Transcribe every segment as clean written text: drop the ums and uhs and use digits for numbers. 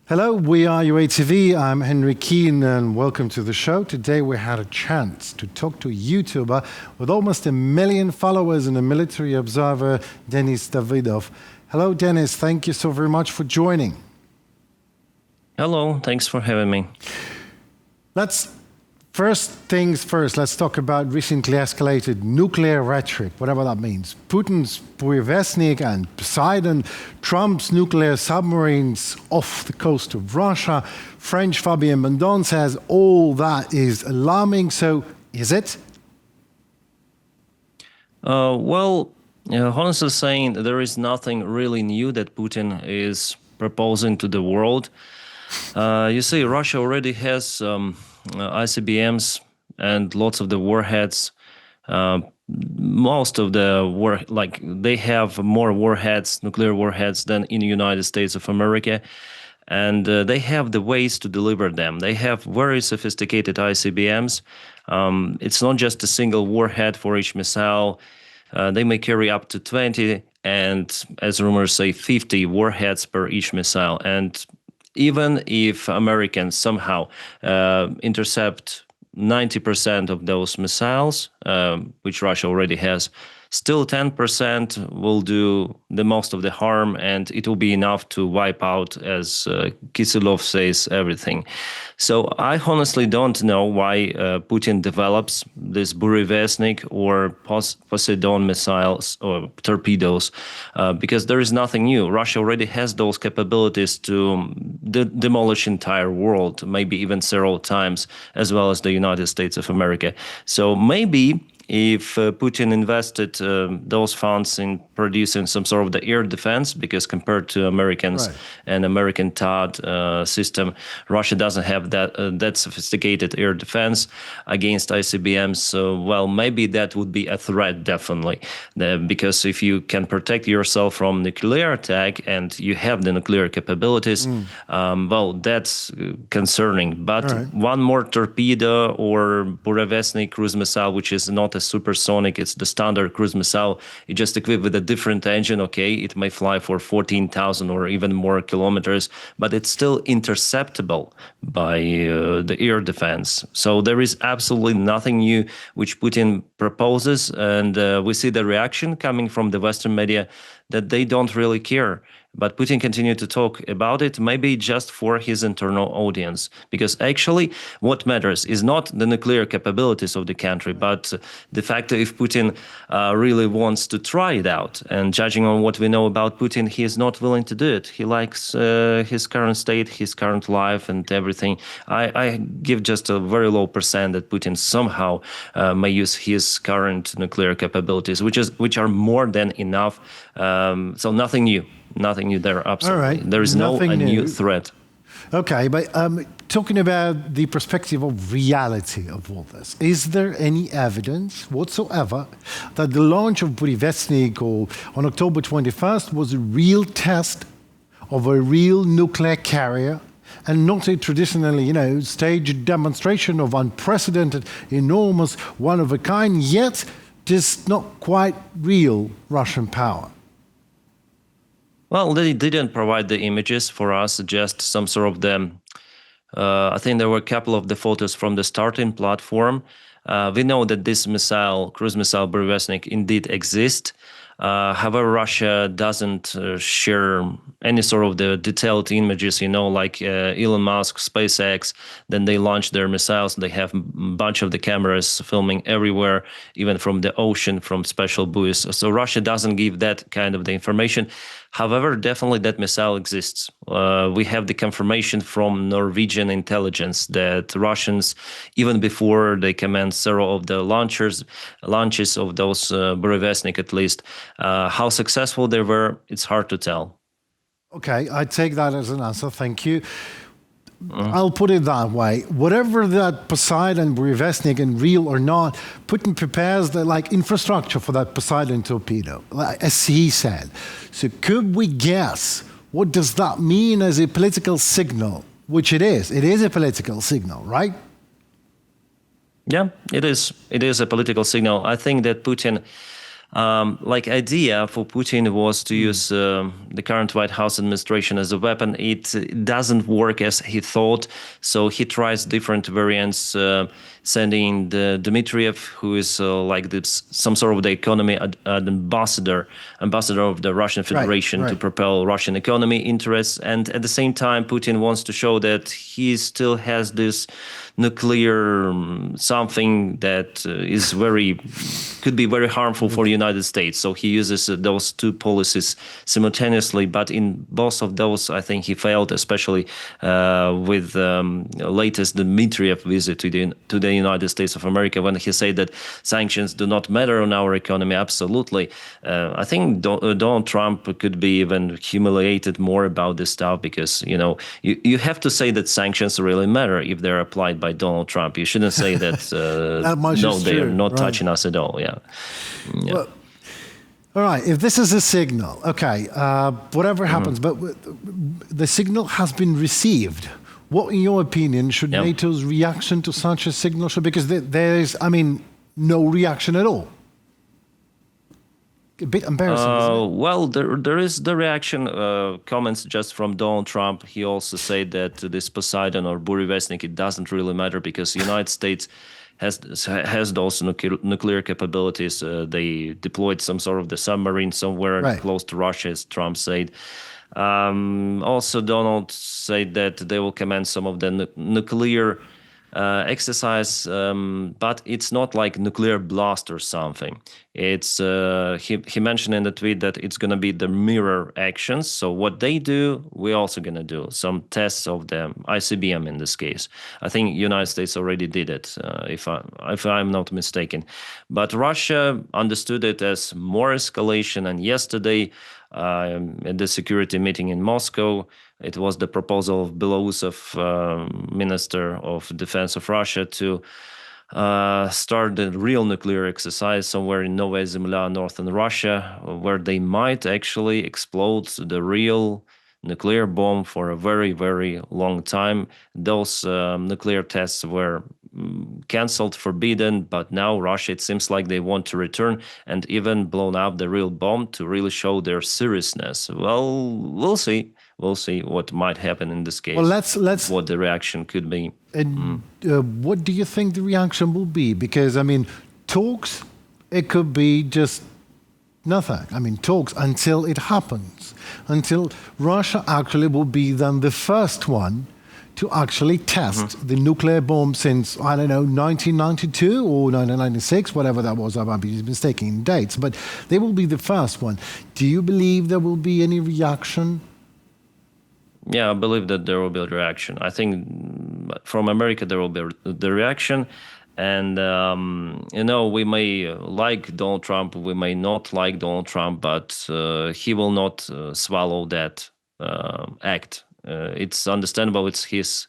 Hello, we are UATV. I'm Henry Keane and welcome to the show. Today we had a chance to talk to a YouTuber with almost 1 million followers and a military observer, Denys Davydov. Hello, Denys. Thank you so very much for joining. Hello, thanks for having me. First things first, let's talk about recently escalated nuclear rhetoric, whatever that means. Putin's Pokrovsk and Poseidon, Trump's nuclear submarines off the coast of Russia. French Fabien Mandon says all that is alarming. So is it? Honestly saying, there is nothing really new that Putin is proposing to the world. You see, Russia already has ICBMs and lots of the warheads. Most of they have more warheads, nuclear warheads, than in the United States of America. And they have the ways to deliver them. They have very sophisticated ICBMs. It's not just a single warhead for each missile. They may carry up to 20 and, as rumors say, 50 warheads per each missile. And even if Americans somehow intercept 90% of those missiles, which Russia already has, still 10% will do the most of the harm, and it will be enough to wipe out, as Kisilov says, everything. So I honestly don't know why Putin develops this Burevestnik or Poseidon missiles or torpedoes, because there is nothing new. Russia already has those capabilities to demolish entire world, maybe even several times, as well as the United States of America. So maybe if Putin invested those funds in producing some sort of the air defense, because compared to Americans and American THAAD system, Russia doesn't have that sophisticated air defense against ICBMs. So, well, maybe that would be a threat, definitely, because if you can protect yourself from nuclear attack and you have the nuclear capabilities, well, that's concerning. But one more torpedo or Burevestnik cruise missile, which is not a supersonic, it's the standard cruise missile. It's just equipped with a different engine. Okay, it may fly for 14,000 or even more kilometers, but it's still interceptable by the air defense. So there is absolutely nothing new which Putin proposes, and we see the reaction coming from the Western media that they don't really care. But Putin continued to talk about it, maybe just for his internal audience, because actually what matters is not the nuclear capabilities of the country, but the fact that if Putin really wants to try it out. And judging on what we know about Putin, he is not willing to do it. He likes his current state, his current life and everything. I give just a very low percent that Putin somehow may use his current nuclear capabilities, which are more than enough. So nothing new. Nothing new there, absolutely. All right. There is no new threat. Okay, but talking about the perspective of reality of all this, is there any evidence whatsoever that the launch of Burevestnik on October 21st was a real test of a real nuclear carrier and not a traditionally, staged demonstration of unprecedented, enormous, one-of-a-kind, yet just not quite real Russian power? Well, they didn't provide the images for us, just some sort of I think there were a couple of the photos from the starting platform. We know that this cruise missile Burevestnik indeed exists. However, Russia doesn't share any sort of the detailed images, like Elon Musk, SpaceX. Then they launch their missiles. They have a bunch of the cameras filming everywhere, even from the ocean, from special buoys. So Russia doesn't give that kind of the information. However, definitely that missile exists. We have the confirmation from Norwegian intelligence that Russians, even before they commenced several of the launches of those Burevestnik at least, how successful they were, it's hard to tell. Okay, I take that as an answer. Thank you. I'll put it that way. Whatever that Poseidon, Burevestnik, and real or not, Putin prepares the infrastructure for that Poseidon torpedo, as he said. So could we guess what does that mean as a political signal? Which it is. It is a political signal, right? Yeah, it is. It is a political signal. I think that Putin Like idea for Putin was to use the current White House administration as a weapon. It doesn't work as he thought, so he tries different variants, sending the Dmitriev, who is like this, some sort of the economy ambassador of the Russian Federation to propel Russian economy interests. And at the same time, Putin wants to show that he still has this nuclear something that is could be very harmful for the United States. So he uses those two policies simultaneously, but in both of those, I think he failed, especially with latest Dmitriev visit to the United States of America, when he said that sanctions do not matter on our economy. Absolutely. I think Donald Trump could be even humiliated more about this stuff, because, you have to say that sanctions really matter if they're applied by Donald Trump. You shouldn't say that, no, they are not touching us at all. Yeah. Well, all right, if this is a signal, okay, whatever happens, but the signal has been received. What, in your opinion, should NATO's reaction to such a signal show? Because there is, no reaction at all. A bit embarrassing, isn't it? Well, there is the reaction, comments just from Donald Trump. He also said that this Poseidon or Burevestnik, it doesn't really matter, because the United States has those nuclear capabilities. They deployed some sort of the submarine somewhere close to Russia, as Trump said. Also, Donald said that they will commence some of the nuclear exercise, but it's not like nuclear blast or something. It's he mentioned in the tweet that it's going to be the mirror actions. So what they do, we're also going to do some tests of the ICBM in this case. I think United States already did it, if I'm not mistaken. But Russia understood it as more escalation, and yesterday at the security meeting in Moscow, it was the proposal of Belousov, Minister of Defense of Russia, to start the real nuclear exercise somewhere in Novaya Zemlya, northern Russia, where they might actually explode the real nuclear bomb for a very, very long time. Those nuclear tests were cancelled, forbidden, but now Russia, it seems like they want to return and even blown up the real bomb to really show their seriousness. Well, we'll see. We'll see what might happen in this case. Well, let's what the reaction could be. And what do you think the reaction will be? Because, talks, it could be just nothing. Talks until it happens, until Russia actually will be then the first one to actually test the nuclear bomb since, 1992 or 1996, whatever that was. I might be mistaken in dates, but they will be the first one. Do you believe there will be any reaction? Yeah, I believe that there will be a reaction. I think from America there will be the reaction. And, we may like Donald Trump, we may not like Donald Trump, but he will not swallow that act. It's understandable. It's his,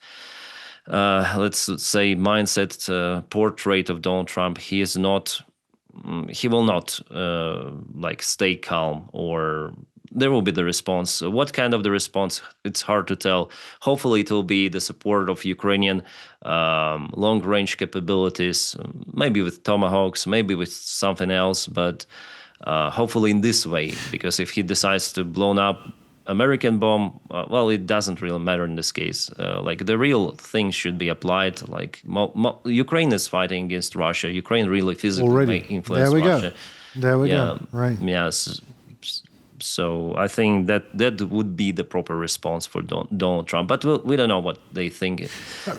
let's say, mindset, portrait of Donald Trump. He will not stay calm, or there will be the response. What kind of the response? It's hard to tell. Hopefully it will be the support of Ukrainian long-range capabilities, maybe with Tomahawks, maybe with something else, but hopefully in this way, because if he decides to blow up American bomb, it doesn't really matter in this case. The real thing should be applied. Ukraine is fighting against Russia. Ukraine really physically may influence Russia. There we go. Right. Yes. So I think that would be the proper response for Donald Trump. But we don't know what they think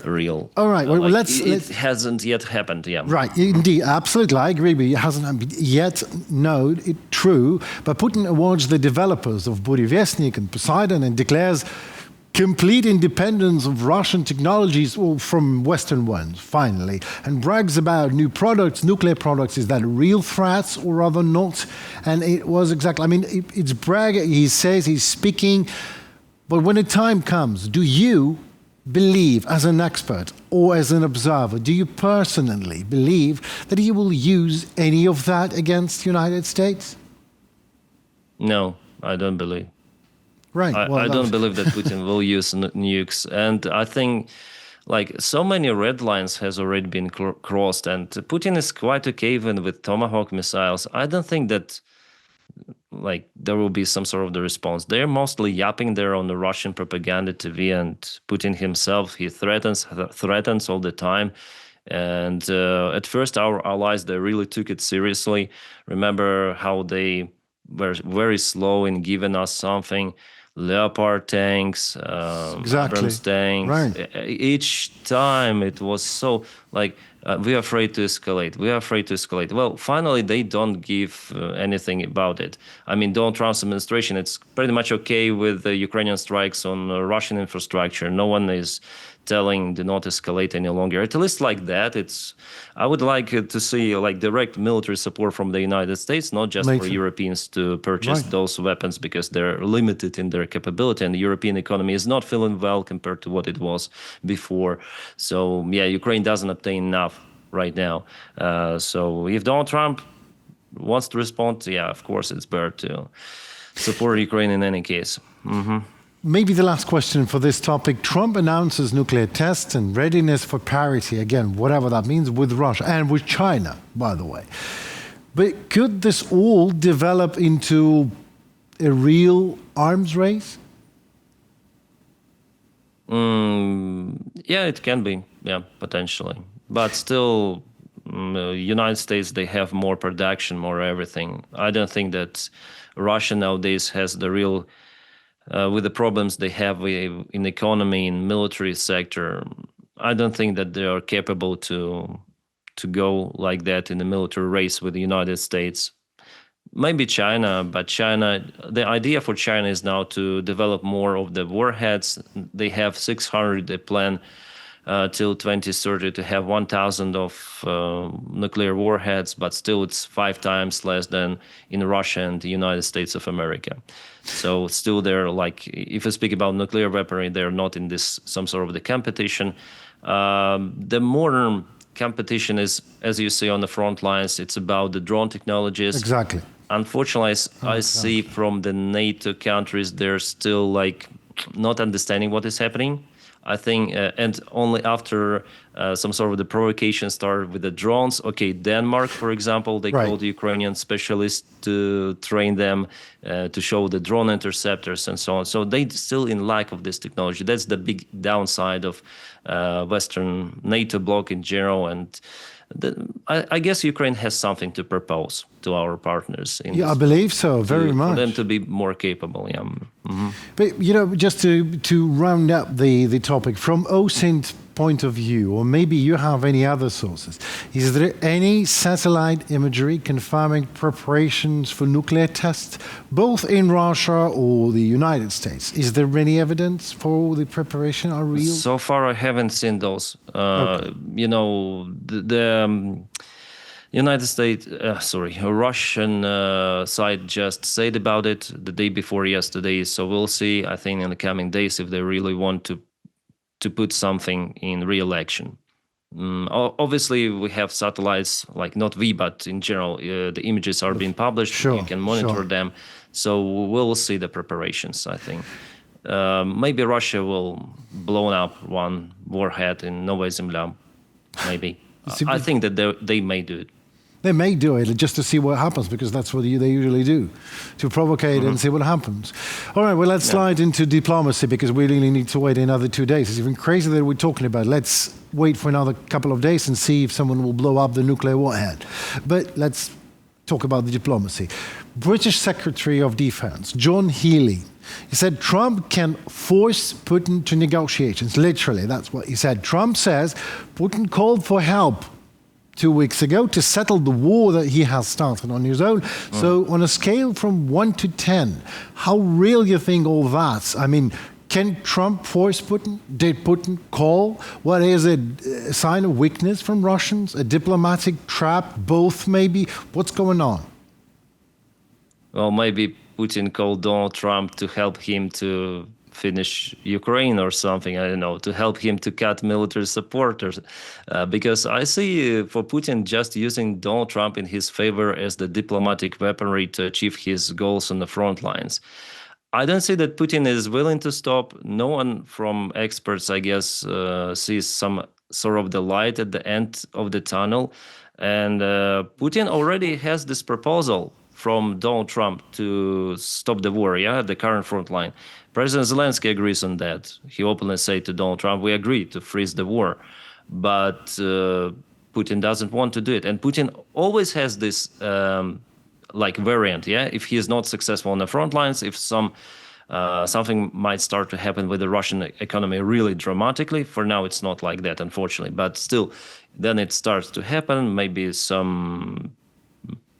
real. All right. It hasn't yet happened. Yeah. Right. Indeed. Absolutely. I agree with you. It hasn't happened yet. No, true. But Putin awards the developers of Burevestnik and Poseidon and declares complete independence of Russian technologies from Western ones, finally, and brags about new products, nuclear products. Is that real threats or rather not? And it was exactly, it's brag. He says he's speaking, but when the time comes, do you believe, as an expert or as an observer, do you personally believe that he will use any of that against the United States? No, I don't believe. Right. I don't believe that Putin will use nukes, and I think like so many red lines has already been crossed, and Putin is quite okay even with Tomahawk missiles. I don't think that like there will be some sort of the response. They're mostly yapping there on the Russian propaganda TV, and Putin himself, he threatens all the time. And at first, our allies, they really took it seriously. Remember how they were very slow in giving us something. Leopard tanks, Exactly. Abrams tanks. Right. Each time it was so like we are afraid to escalate. We are afraid to escalate. Well, finally they don't give anything about it. I mean, Donald Trump's administration, it's pretty much okay with the Ukrainian strikes on Russian infrastructure. No one is telling do not escalate any longer. At least like that, it's. I would like to see like direct military support from the United States, not just for Europeans to purchase those weapons because they're limited in their capability, and the European economy is not feeling well compared to what it was before. So yeah, Ukraine doesn't obtain enough right now. So if Donald Trump wants to respond, yeah, of course it's better to support Ukraine in any case. Maybe the last question for this topic. Trump announces nuclear tests and readiness for parity, again, whatever that means, with Russia and with China, by the way. But could this all develop into a real arms race? Yeah, it can be. Yeah, potentially. But still, United States, they have more production, more everything. I don't think that Russia nowadays has the real... with the problems they have in economy, in military sector, I don't think that they are capable to go like that in a military race with the United States. Maybe China, but China, the idea for China is now to develop more of the warheads. They have 600, they plan till 2030 to have 1,000 of nuclear warheads, but still it's 5 times less than in Russia and the United States of America. So still they're like, if you speak about nuclear weaponry, they're not in this some sort of the competition. The modern competition is, as you see on the front lines, it's about the drone technologies. Exactly. Unfortunately, I see from the NATO countries, they're still like not understanding what is happening. I think, and only after some sort of the provocation started with the drones. Okay, Denmark, for example, they called the Ukrainian specialists to train them to show the drone interceptors and so on. So they still in lack of this technology. That's the big downside of Western NATO bloc in general. And I guess Ukraine has something to propose to our partners. I believe so, very much. For them to be more capable, yeah. But, just to round up the topic, from OSINT's point of view, or maybe you have any other sources, is there any satellite imagery confirming preparations for nuclear tests, both in Russia or the United States? Is there any evidence for the preparation are real? So far, I haven't seen those. The United States, Russian side just said about it the day before yesterday. So we'll see, I think, in the coming days if they really want to put something in real action. Obviously, we have satellites, like not we, but in general, the images are being published. You can monitor them. So we'll see the preparations, I think. Maybe Russia will blow up one warhead in Novaya Zemlya. Maybe. I think that they may do it. They may do it just to see what happens, because that's what they usually do, to provocate and see what happens. All right, well, let's slide into diplomacy, because we really need to wait another 2 days. It's even crazy that we're talking about. Let's wait for another couple of days and see if someone will blow up the nuclear warhead. But let's talk about the diplomacy. British Secretary of Defense, John Healey, he said Trump can force Putin to negotiations. Literally, that's what he said. Trump says Putin called for help 2 weeks ago to settle the war that he has started on his own. So on a scale from 1 to 10, how real you think all that? I mean, can Trump force Putin? Did Putin call? What is it? A sign of weakness from Russians? A diplomatic trap? Both maybe? What's going on? Well, maybe Putin called Donald Trump to help him to finish Ukraine or something, I don't know, to help him to cut military support. Because I see for Putin just using Donald Trump in his favor as the diplomatic weaponry to achieve his goals on the front lines. I don't see that Putin is willing to stop. No one from experts, I guess, sees some sort of the light at the end of the tunnel. And Putin already has this proposal from Donald Trump to stop the war, yeah, the current front line. President Zelensky agrees on that. He openly said to Donald Trump, we agree to freeze the war. But Putin doesn't want to do it. And Putin always has this like variant, yeah. If he is not successful on the front lines, if something might start to happen with the Russian economy really dramatically. For now, it's not like that, unfortunately. But still, then it starts to happen. Maybe some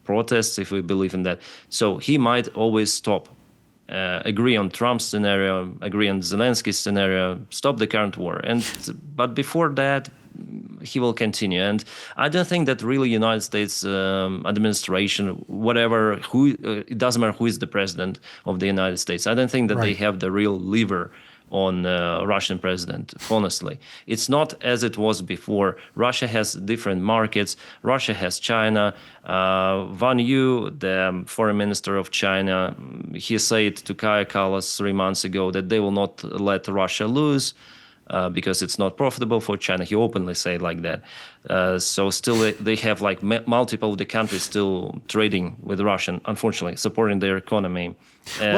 protests, if we believe in that. So he might always stop. Agree on Trump's scenario, agree on Zelensky's scenario, stop the current war. But before that, he will continue. And I don't think that really United States administration, whatever, it doesn't matter who is the president of the United States. I don't think that they have the real lever on Russian president, honestly. It's not as it was before. Russia has different markets. Russia has China. Wang Yu, the foreign minister of China, he said to Kaja Kallas 3 months ago that they will not let Russia lose. Because it's not profitable for China. He openly said like that. So still they have like multiple of the countries still trading with Russia, unfortunately, supporting their economy.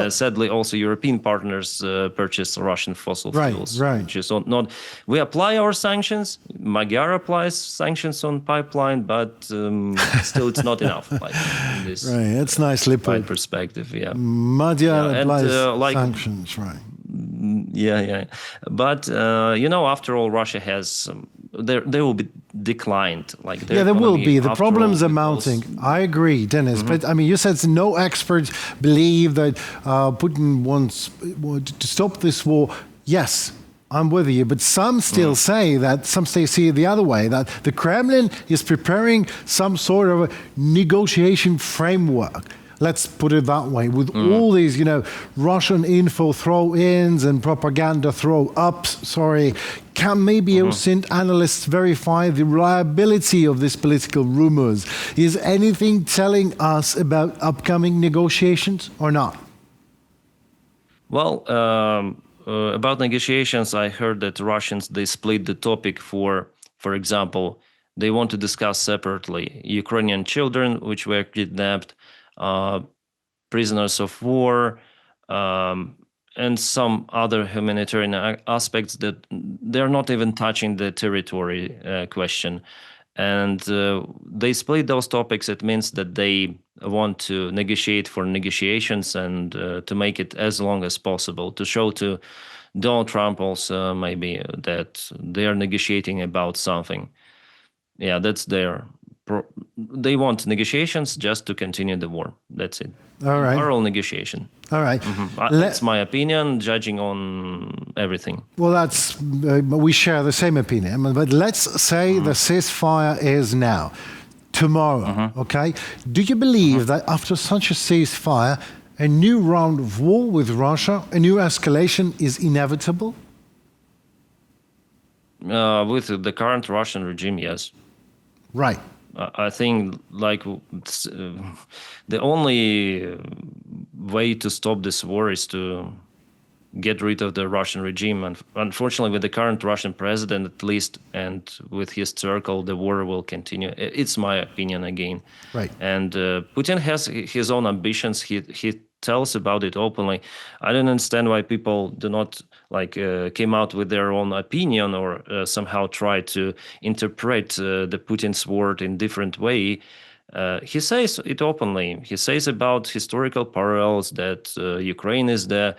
Sadly, also European partners purchase Russian fossil fuels. Which is not. We apply our sanctions. Magyar applies sanctions on pipeline, but still it's not enough. Like in this That's nicely put. Perspective, yeah. Magyar applies sanctions, right. Yeah. But, after all, Russia has, they will be declined. Like there will be. The problems are mounting. I agree, Denys. Mm-hmm. But, I mean, you said no experts believe that Putin wants to stop this war. Yes, I'm with you. But some still say that, some see it the other way, that the Kremlin is preparing some sort of a negotiation framework. Let's put it that way, with all these, Russian info throw-ins and propaganda throw-ups, can maybe OSINT analysts verify the reliability of these political rumors? Is anything telling us about upcoming negotiations or not? Well, about negotiations, I heard that Russians, they split the topic for example, they want to discuss separately Ukrainian children which were kidnapped, prisoners of war, and some other humanitarian aspects that they're not even touching the territory question. And they split those topics. It means that they want to negotiate for negotiations and to make it as long as possible, to show to Donald Trump also maybe that they are negotiating about something. Yeah, that's they want negotiations just to continue the war. That's it. All right. Oral negotiation. All right. That's my opinion, judging on everything. Well, that's we share the same opinion. But let's say the ceasefire is now, tomorrow, okay? Do you believe that after such a ceasefire, a new round of war with Russia, a new escalation is inevitable? With the current Russian regime, yes. Right. I think the only way to stop this war is to get rid of the Russian regime. And unfortunately, with the current Russian president, at least, and with his circle, the war will continue. It's my opinion again. Right. And Putin has his own ambitions. He tells about it openly. I don't understand why people do not came out with their own opinion or somehow try to interpret the Putin's word in different way. He says it openly. He says about historical parallels that Ukraine is the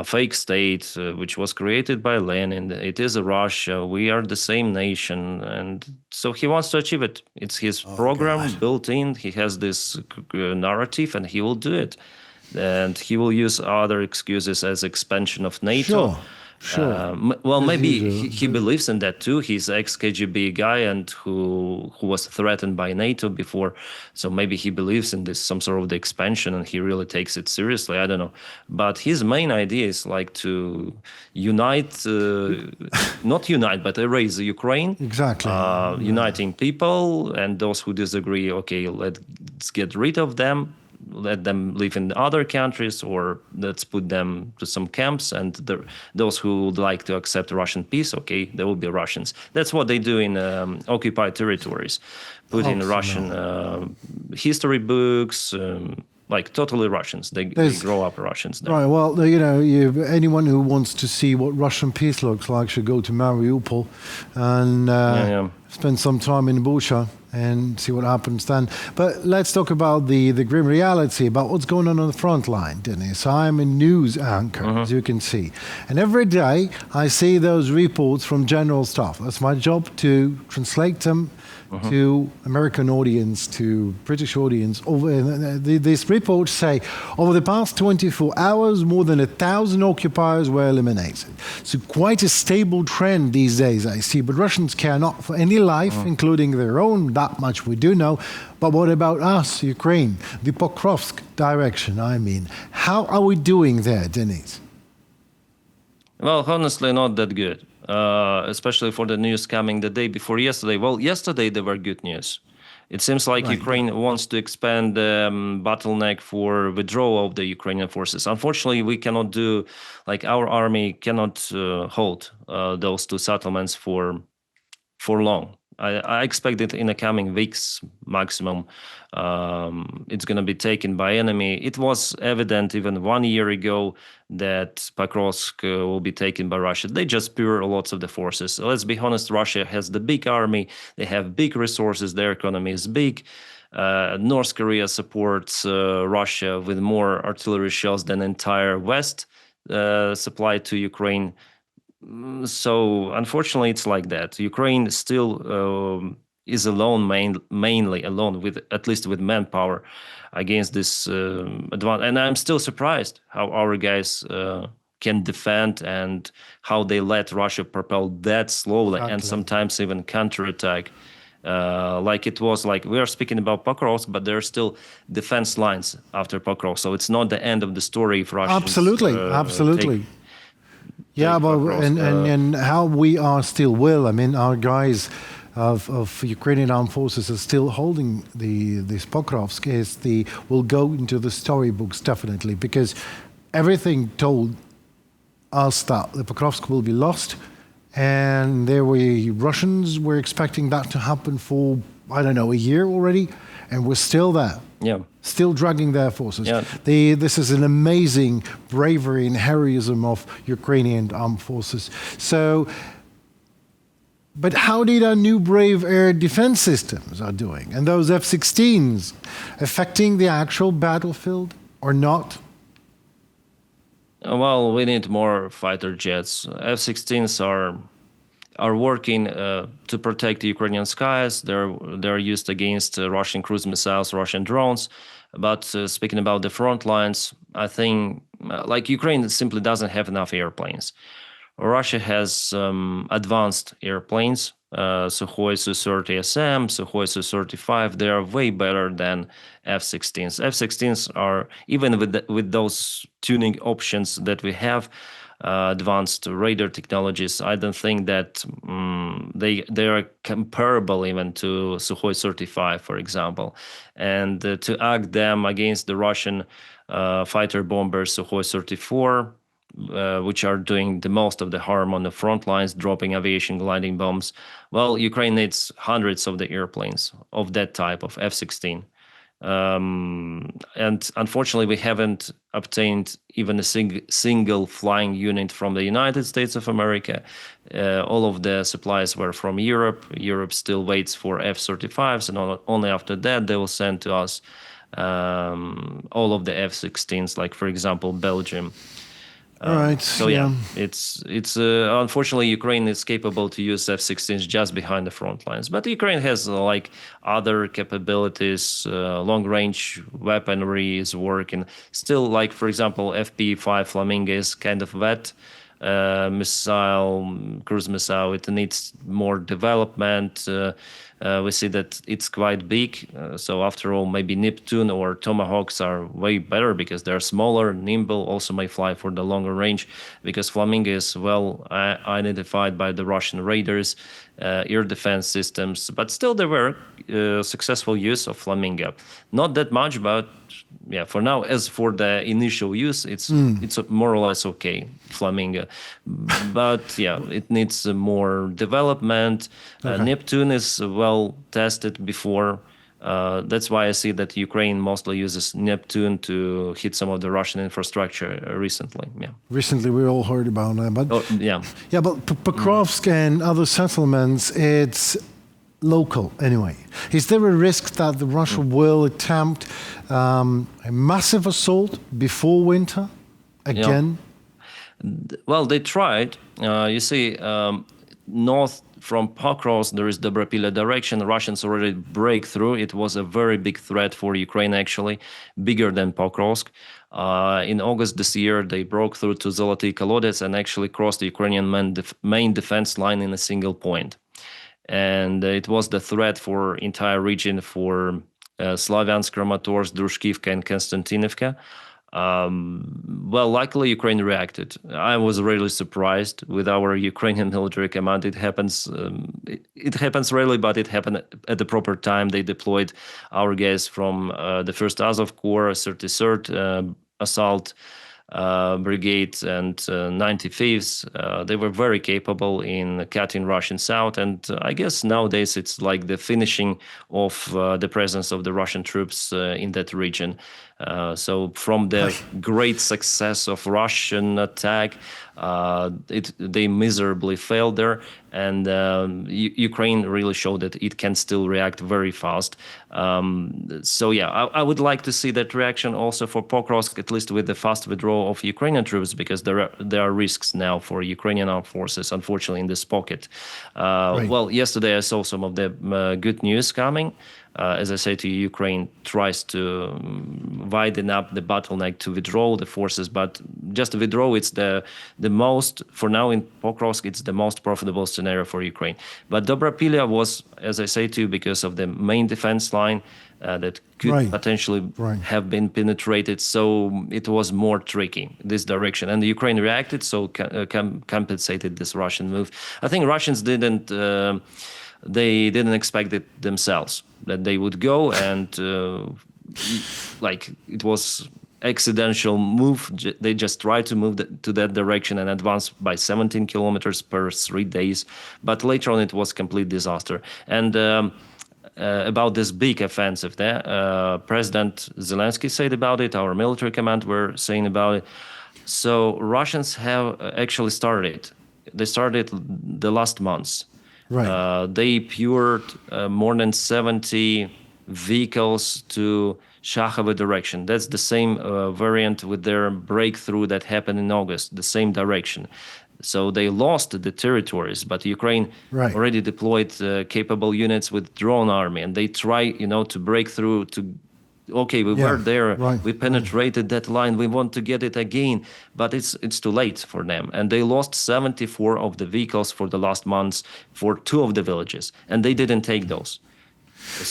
fake state which was created by Lenin. It is Russia. We are the same nation. And so he wants to achieve it. It's his program built in. He has this narrative and he will do it. And he will use other excuses as expansion of NATO. Sure. Well, maybe he believes in that too. He's ex-KGB guy and who was threatened by NATO before. So maybe he believes in this, some sort of the expansion, and he really takes it seriously. I don't know. But his main idea is to unite, not unite, but erase Ukraine. Exactly. Uniting people and those who disagree, okay, let's get rid of them. let them live in other countries, or let's put them to some camps. And those who would like to accept Russian peace, okay, they will be Russians. That's what they do in occupied territories, put in Russian history books. Like totally Russians. They grow up Russians there. Right. Well, anyone who wants to see what Russian peace looks like should go to Mariupol and spend some time in Bucha and see what happens then. But let's talk about the grim reality, about what's going on the front line, Denys. I'm a news anchor, as you can see. And every day I see those reports from General Staff. That's my job, to translate them to American audience, to British audience. These reports say, over the past 24 hours, more than 1,000 occupiers were eliminated. So quite a stable trend these days, I see. But Russians care not for any life, including their own. That much we do know. But what about us, Ukraine? The Pokrovsk direction, I mean. How are we doing there, Denys? Well, honestly, not that good. Especially for the news coming the day before yesterday. Well, yesterday there were good news. It seems like Ukraine wants to expand the bottleneck for withdrawal of the Ukrainian forces. Unfortunately, we cannot do, like our army cannot hold those two settlements for long. I expect it in the coming weeks maximum. It's going to be taken by enemy. It was evident even 1 year ago that Pokrovsk will be taken by Russia. They just spare lots of the forces. Let's be honest, Russia has the big army. They have big resources. Their economy is big. North Korea supports Russia with more artillery shells than entire West supplied to Ukraine. So unfortunately, it's like that. Ukraine still is alone, mainly alone, with at least with manpower against this advance. And I'm still surprised how our guys can defend and how they let Russia propel that slowly and sometimes even counterattack. Like it was like we are speaking about Pokrovsk, but there are still defense lines after Pokrovsk. So it's not the end of the story if Russians absolutely. And how we are still I mean, our guys of Ukrainian armed forces are still holding this Pokrovsk. Will go into the storybooks definitely, because everything told us that the Pokrovsk will be lost, and Russians were expecting that to happen for, I don't know, a year already, and we're still there. Yeah. Still dragging their forces. Yeah. This is an amazing bravery and heroism of Ukrainian armed forces. So, but how did our new brave air defense systems are doing? And those F-16s affecting the actual battlefield or not? Well, we need more fighter jets. F-16s are working to protect the Ukrainian skies. They're used against Russian cruise missiles, Russian drones. But speaking about the front lines, I think like Ukraine simply doesn't have enough airplanes. Russia has advanced airplanes, Sukhoi Su-30SM, Sukhoi Su-35. They are way better than F-16s. F-16s are, even with those tuning options that we have, advanced radar technologies, I don't think that they are comparable even to Sukhoi 35, for example. And to act them against the Russian fighter bombers Sukhoi 34, which are doing the most of the harm on the front lines, dropping aviation gliding bombs. Well, Ukraine needs hundreds of the airplanes of that type of F-16. And unfortunately, we haven't obtained even a single flying unit from the United States of America. All of the supplies were from Europe. Europe still waits for F-35s, and only after that they will send to us all of the F-16s, like, for example, Belgium. Right. So yeah, it's unfortunately Ukraine is capable to use F-16s just behind the front lines, but Ukraine has like other capabilities. Long-range weaponry is working still. Like, for example, FP5 Flamingo is kind of wet. cruise missile. It needs more development. We see that it's quite big. So after all, maybe Neptune or Tomahawks are way better because they're smaller, nimble, also may fly for the longer range, because Flamingo is well identified by the Russian raiders, air defense systems. But still there were successful use of Flamingo. Not that much, but yeah, for now, as for the initial use, it's more or less okay, Flamingo. But yeah, it needs more development. Neptune is well tested before. That's why I see that Ukraine mostly uses Neptune to hit some of the Russian infrastructure recently. Yeah. Recently, we all heard about that. But yeah. Yeah, but Pokrovsk and other settlements, it's local anyway. Is there a risk that Russia will attempt a massive assault before winter again? Yeah. Well, they tried. You see, north from Pokrovsk, there is the Dobrapilya direction. The Russians already break through. It was a very big threat for Ukraine, actually, bigger than Pokrovsk. In August this year, they broke through to Zoloty Kolodets and actually crossed the Ukrainian main defense line in a single point. And it was the threat for entire region, for Slavyansk, Kramatorsk, Drushkivka, and Konstantinovka. Well, luckily Ukraine reacted. I was really surprised with our Ukrainian military command. It happens rarely, but it happened at the proper time. They deployed our guys from the 1st Azov Corps, 33rd Assault Brigade, and 95th. They were very capable in cutting Russian south, and I guess nowadays it's like the finishing of the presence of the Russian troops in that region. So from the great success of Russian attack, they miserably failed there, and Ukraine really showed that it can still react very fast. So yeah, I would like to see that reaction also for Pokrovsk, at least with the fast withdrawal of Ukrainian troops, because there are risks now for Ukrainian armed forces, unfortunately, in this pocket. Well, yesterday I saw some of the good news coming. As I say to you, Ukraine tries to widen up the bottleneck to withdraw the forces, but just to withdraw, it's the most, for now in Pokrovsk, it's the most profitable scenario for Ukraine. But Dobrapilya was, as I say to you, because of the main defense line that could potentially have been penetrated, so it was more tricky, this direction. And the Ukraine reacted, so compensated this Russian move. I think Russians didn't expect it themselves, that they would go, and like it was accidental move. They just tried to move to that direction and advance by 17 kilometers per 3 days. But later on, it was complete disaster. And about this big offensive there, President Zelensky said about it, our military command were saying about it. So Russians have actually started. They started the last months. They procured more than 70 vehicles to Shakhovo direction. That's the same variant with their breakthrough that happened in August, the same direction. So they lost the territories, but Ukraine already deployed capable units with drone army, and they try, to break through to. Okay, we were there. We penetrated that line. We want to get it again, but it's too late for them. And they lost 74 of the vehicles for the last months for 2 of the villages, and they didn't take those.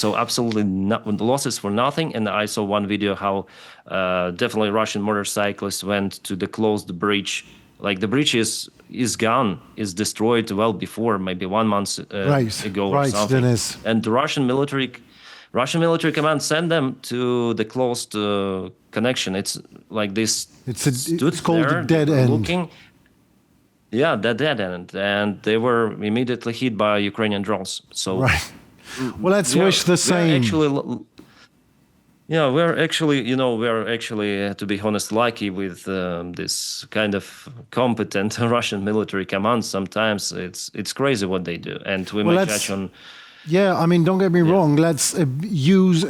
So absolutely losses for nothing. And I saw one video how definitely Russian motorcyclists went to the closed bridge. Like the bridge is gone, is destroyed well before, maybe 1 month ago or something. Denys. And the Russian military command sent them to the closed connection. It's like this. It's called a dead end. Yeah, the dead end, and they were immediately hit by Ukrainian drones. So, well, let's wish the same. We're actually, to be honest, lucky with this kind of competent Russian military command. Sometimes it's crazy what they do, and we might touch on. Yeah, I mean, don't get me wrong. Let's use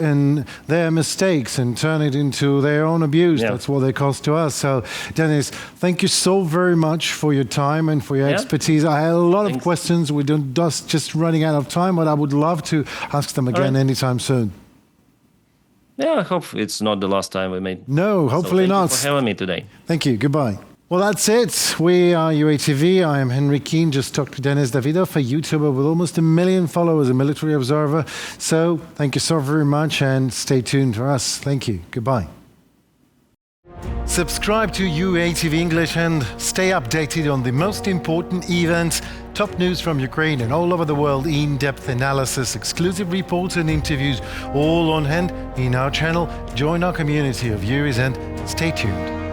their mistakes and turn it into their own abuse. That's what they cost to us. So, Denys, thank you so very much for your time and for your expertise. I had a lot of questions. We're just running out of time, but I would love to ask them again anytime soon. Yeah, I hope it's not the last time we meet. No, hopefully not. Thank you for having me today. Thank you. Goodbye. Well, that's it. We are UATV. I am Henry Keane. Just talked to Denys Davydov, a YouTuber with almost 1 million followers, a military observer. So thank you so very much and stay tuned for us. Thank you. Goodbye. Subscribe to UATV English and stay updated on the most important events, top news from Ukraine and all over the world, in-depth analysis, exclusive reports and interviews, all on hand in our channel. Join our community of viewers and stay tuned.